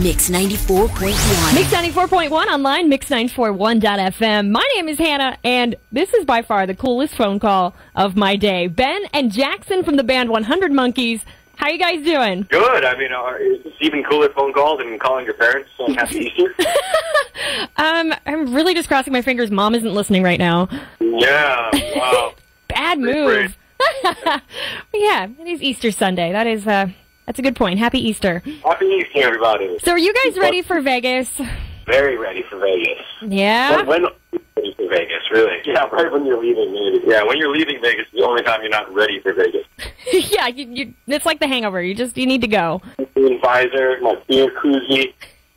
Mix 94.1. Mix 94.1 online, mix941.fm. My name is Hannah, and this is by far the coolest phone call of my day. Ben and Jackson from the band 100 Monkeys. How you guys doing? Good. I mean, it's even cooler phone call than calling your parents on Happy Easter. I'm really just crossing my fingers Mom isn't listening right now. Yeah, wow. Bad move. Yeah, it is Easter Sunday. That's a good point. Happy Easter. Happy Easter, everybody. So are you guys ready for Vegas? Very ready for Vegas. Yeah? When ready for Vegas, really? Yeah, right when you're leaving, maybe. Yeah, when you're leaving Vegas is the only time you're not ready for Vegas. Yeah, it's like the hangover. You need to go. In visor, my beer koozie,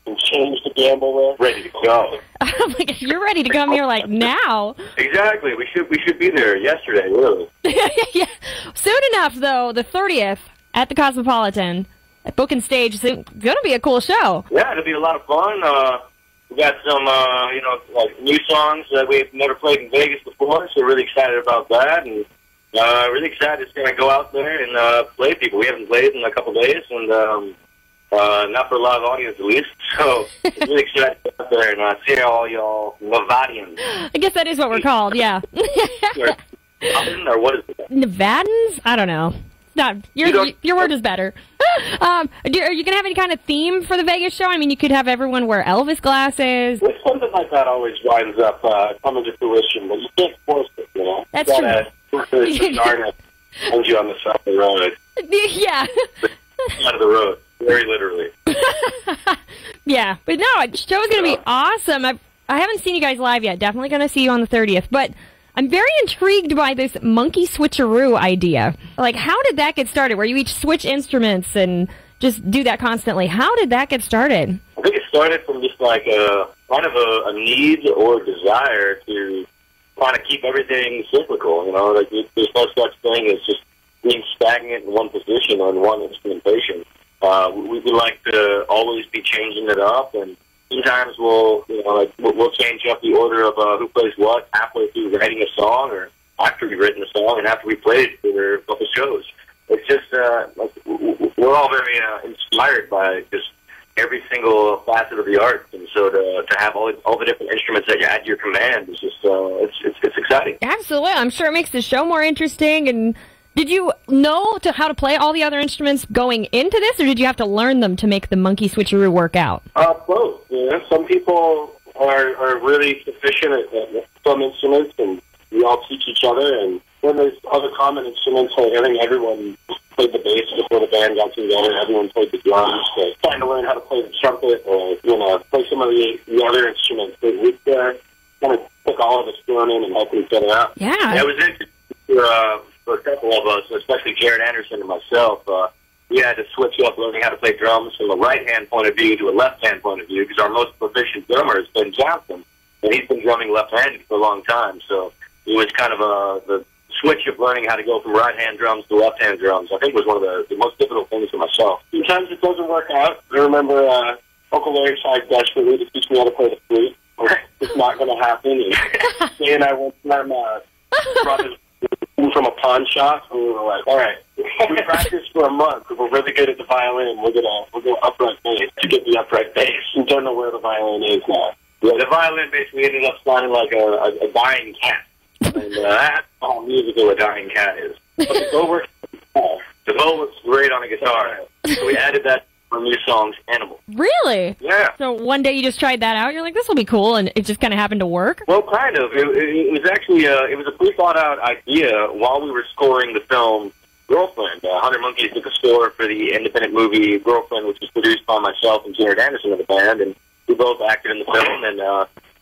and change to gamble with. Ready to go. I'm like, you're ready to come here like now. Exactly. We should be there yesterday, really. Yeah. Soon enough, though, the 30th at the Cosmopolitan at Book and Stage. It's going to be a cool show. Yeah, it'll be a lot of fun. We got some, like new songs that we've never played in Vegas before, so we're really excited about that. And really excited to kind of go out there and play people. We haven't played in a couple days, and not for a live audience at least. So really excited to go out there and see all y'all Nevadians. I guess that is what we're called, yeah. Or what is it? Nevadans? I don't know. No, your word is better. Are you going to have any kind of theme for the Vegas show? I mean, you could have everyone wear Elvis glasses. Well, something like that always winds up coming to fruition, but you can't force it, you know? That's true. Hold you on the side of the road. Yeah. Side of the road, very literally. Yeah, but no, the show's going to be awesome. I haven't seen you guys live yet. Definitely going to see you on the 30th, but I'm very intrigued by this monkey switcheroo idea. Like, how did that get started, where you each switch instruments and just do that constantly? How did that get started? I think it started from just like kind of a need or desire to kind of keep everything cyclical, you know? Like, there's no such thing as just being stagnant in one position on one instrumentation. We like to always be changing it up, and sometimes we'll change up the order of who plays what halfway through writing a song, or after we've written a song, and after we played it for a couple shows. It's just we're all very inspired by just every single facet of the art, and so to have all the different instruments that you add to your command is just it's exciting. Absolutely, I'm sure it makes the show more interesting. And did you know how to play all the other instruments going into this, or did you have to learn them to make the monkey switcheroo work out? Both. Yeah. Some people are really proficient at some instruments, and we all teach each other. And then there's other common instruments. Like I think everyone played the bass before the band got together. Everyone played the drums. So trying to learn how to play the trumpet or play some of the other instruments. But we kind of took all of us learning and helping each other out. Yeah. It was interesting for a couple of us, especially Jared Anderson and myself. We had to switch up learning how to play drums from a right-hand point of view to a left-hand point of view, because our most proficient drummer is Ben Johnson, and he's been drumming left-handed for a long time. So it was kind of the switch of learning how to go from right-hand drums to left-hand drums. I think was one of the most difficult things for myself. Sometimes it doesn't work out. I remember Uncle Larry tried desperately to teach me how to play the flute. It's not going to happen. And he and I one time brought his from a pawn shop, and we were like, all right, we practiced for a month. If we're really good at the violin, we'll go upright bass to get the upright bass. We don't know where the violin is now. Yeah, the violin basically ended up sounding like a dying cat. And that's how musical a dying cat is. But the bow works great on a guitar. So we added that for new songs, Animal. Really? Yeah. So one day you just tried that out. You're like, this will be cool, and it just kind of happened to work? Well, kind of. It was actually it was a pre-thought-out idea while we were scoring the film Girlfriend. 100 Monkeys took a score for the independent movie Girlfriend, which was produced by myself and Jared Anderson of the band, and we both acted in the film, and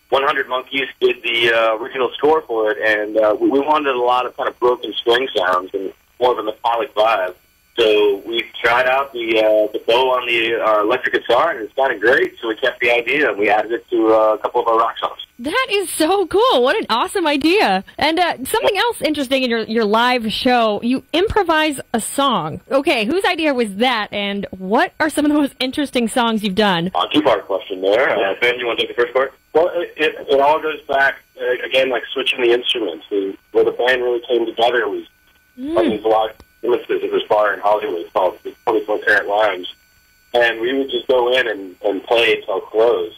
100 Monkeys did the original score for it, and we wanted a lot of kind of broken string sounds and more of a metallic vibe. So we tried out the bow on our electric guitar, and it sounded great. So we kept the idea, and we added it to a couple of our rock songs. That is so cool. What an awesome idea. And something else interesting in your live show, you improvise a song. Okay, whose idea was that, and what are some of the most interesting songs you've done? Two-part question there. Ben, you want to take the first part? Well, it all goes back, again, like switching the instruments. Where the band really came together was playing a lot of influences at this bar in Hollywood called the 24 Karat Lounge. and we would just go in and play until close.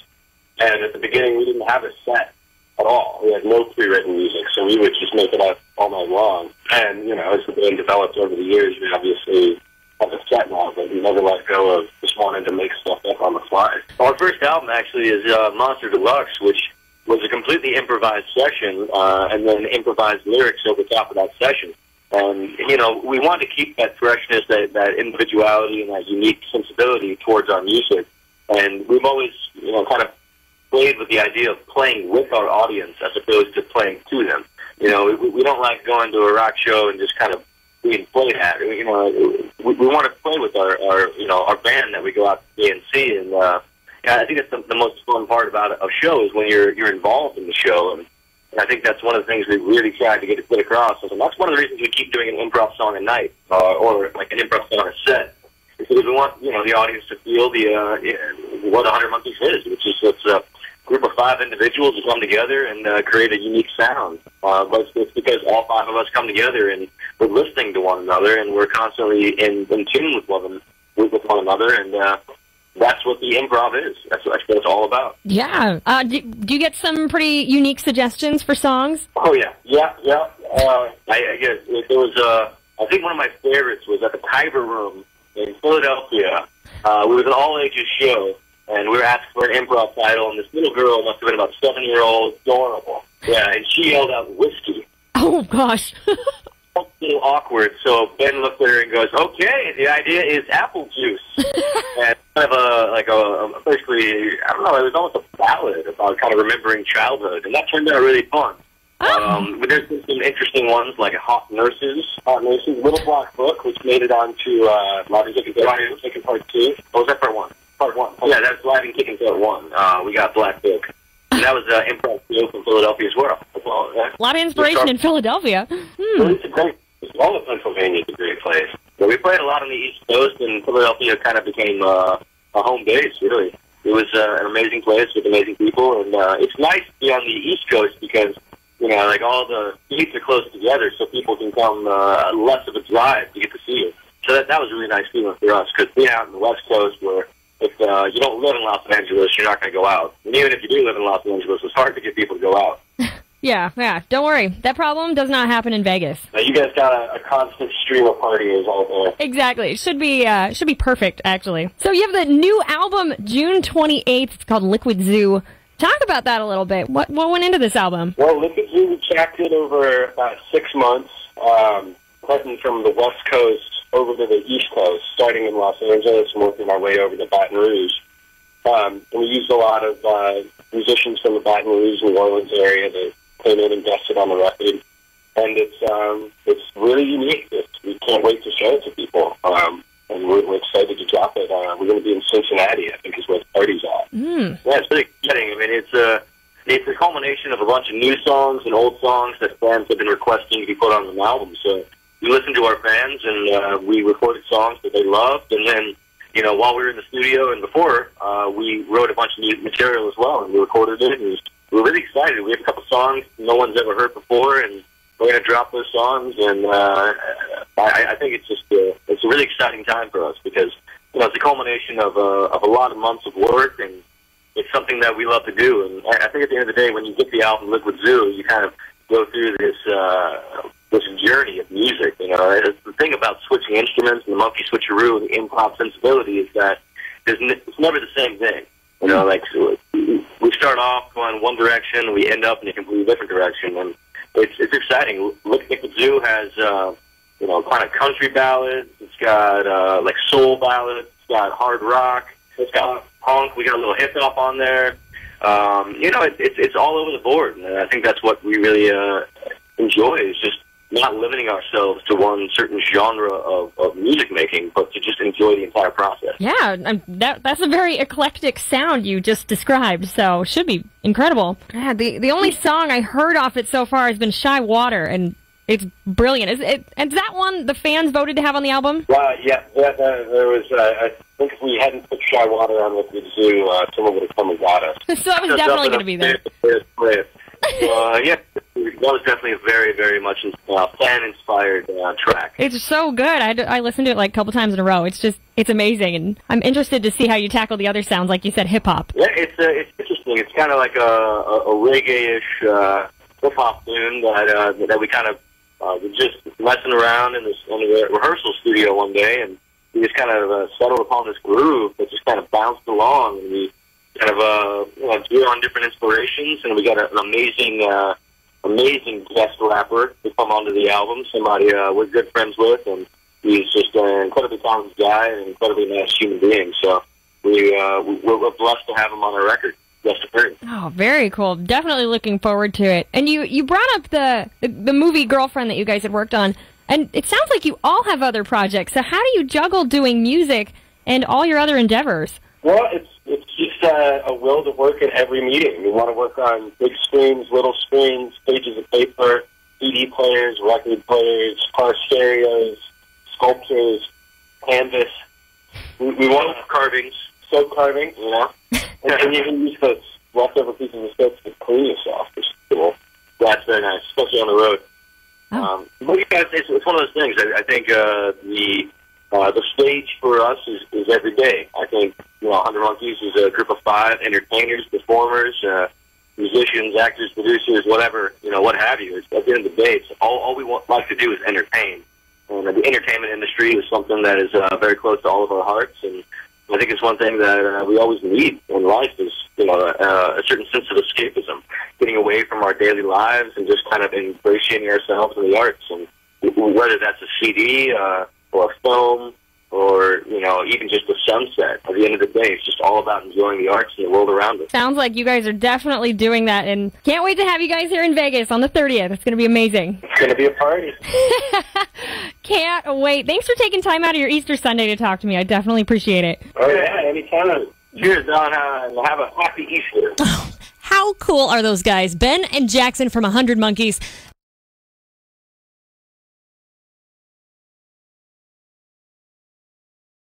And at the beginning, we didn't have a set at all. We had no pre-written music, so we would just make it up all night long. And, you know, as the band developed over the years, we obviously have a set now, but we never let go of just wanting to make stuff up on the fly. Our first album, actually, is Monster Deluxe, which was a completely improvised session, and then improvised lyrics over top of that session. And, you know, we wanted to keep that freshness, that individuality, and that unique sensibility towards our music. And we've always, you know, kind of played with the idea of playing with our audience as opposed to playing to them. You know, we don't like going to a rock show and just kind of being played at. You know, we want to play with our you know, our band that we go out to see. And yeah, I think that's the most fun part about a show is when you're involved in the show. And I think that's one of the things we really tried to get across. And that's one of the reasons we keep doing an improv song a night, or like an improv song a set. Because we want, you know, the audience to feel what 100 Monkeys is, which is it's a group of 5 individuals who come together and create a unique sound. But it's because all 5 of us come together and we're listening to one another and we're constantly in tune with one another, and that's what the improv is. That's what it's all about. Yeah. Do you get some pretty unique suggestions for songs? Oh, yeah. I guess there was, I think one of my favorites was at the Tiber Room in Philadelphia. It was an all-ages show, and we were asked for an improv title, and this little girl must have been about 7-year-old, adorable. Yeah, and she yelled out whiskey. Oh, gosh. A little awkward, so Ben looked at her and goes, okay, the idea is apple juice. And kind of basically, I don't know, it was almost a ballad about kind of remembering childhood, and that turned out really fun. But there's been some interesting ones, like Hot Nurses, Little Black Book, which made it onto Live and Kicking Part 2. Or was that Part 1? Part 1. Yeah, that's Live and Kicking Part 1. We got Black Book. And that was improv show from Philadelphia as well. A lot of inspiration in Philadelphia. It's a great, all of Pennsylvania is a great place. So we played a lot on the East Coast, and Philadelphia kind of became a home base, really. It was an amazing place with amazing people, and it's nice to be on the East Coast because, you know, like all the seats are close together, so people can come less of a drive to get to see it. So that was a really nice feeling for us, because being out on the West Coast where if you don't live in Los Angeles, you're not going to go out. And even if you do live in Los Angeles, it's hard to get people to go out. Yeah. Don't worry. That problem does not happen in Vegas. Now, you guys got a constant stream of parties all there. Exactly. It should be perfect, actually. So you have the new album, June 28th. It's called Liquid Zoo. Talk about that a little bit. What went into this album? Well, Liquid Zoo, we tracked it over about 6 months, heading from the West Coast over to the East Coast, starting in Los Angeles and working our way over to Baton Rouge. And we used a lot of musicians from the Baton Rouge, New Orleans area that came in and guested on the record. And it's really unique. We can't wait to show it to people. And we're excited to drop it. We're going to be in Cincinnati, I think is where the party's at. Yeah, it's pretty exciting. I mean, it's a culmination of a bunch of new songs and old songs that fans have been requesting to be put on an album. So we listened to our fans, and we recorded songs that they loved. And then, you know, while we were in the studio and before, we wrote a bunch of new material as well, and we recorded it. And we're really excited. We have a couple songs no one's ever heard before, and we're going to drop those songs. And I think it's just it's a really exciting time for us because, you know, it's a culmination of a lot of months of work, and it's something that we love to do. And I think at the end of the day, when you get the album Liquid Zoo, you kind of go through this journey of music. You know, the thing about switching instruments and the monkey switcheroo and the improv sensibility is that it's never the same thing. You know, like so we start off going one direction, and we end up in a completely different direction, and it's exciting. Liquid Zoo has you know, kind of country ballads. It's got like soul ballads. It's got hard rock. It's got punk. We got a little hip hop on there. You know, it's all over the board, and I think that's what we really enjoy is just not limiting ourselves to one certain genre of music making, but to just enjoy the entire process. Yeah, that's a very eclectic sound you just described, so it should be incredible. Yeah, the only song I heard off it so far has been Shy Water, and it's brilliant. Is that one the fans voted to have on the album? Yeah, there was, I think if we hadn't put Shy Water on Liquid Zoo, someone would have come and got us. So that was definitely going to be there. Yeah, was definitely a very, very much fan-inspired track. It's so good. I listened to it like a couple times in a row. It's amazing, and I'm interested to see how you tackle the other sounds, like you said, hip-hop. Yeah, it's interesting. It's kind of like a reggae-ish hip-hop tune that we kind of were just messing around in the rehearsal studio one day, and we just kind of settled upon this groove that just kind of bounced along, and we kind of drew on different inspirations, and we got an amazing guest rapper to come onto the album, somebody we're good friends with, and he's just an incredibly talented guy and an incredibly nice human being. So we're blessed to have him on our record. Yes, sir. Oh, very cool. Definitely looking forward to it. And you brought up the movie Girlfriend that you guys had worked on, and it sounds like you all have other projects. So how do you juggle doing music and all your other endeavors? Well, it's just a will to work at every meeting. We want to work on big screens, little screens, pages of paper, CD players, record players, car stereos, sculptures, canvas. We want carvings. Soap carving, you know? And you can use those leftover pieces of soap to clean yourself, which is cool. That's very nice, especially on the road. Oh. But you guys, it's one of those things. I think the stage for us is every day. I think 100 Monkeys is a group of 5 entertainers, performers, musicians, actors, producers, whatever, what have you. At the end of the day, it's all we like to do is entertain. And the entertainment industry is something that is very close to all of our hearts, and I think it's one thing that we always need in life is, a certain sense of escapism, getting away from our daily lives and just kind of ingratiating ourselves in the arts. And whether that's a CD or a film or, even just a sunset, at the end of the day, it's just all about enjoying the arts and the world around us. Sounds like you guys are definitely doing that, and can't wait to have you guys here in Vegas on the 30th. It's going to be amazing. It's going to be a party. Can't wait. Thanks for taking time out of your Easter Sunday to talk to me. I definitely appreciate it. Oh, yeah, anytime. Cheers, Don, and have a happy Easter. How cool are those guys? Ben and Jackson from 100 Monkeys.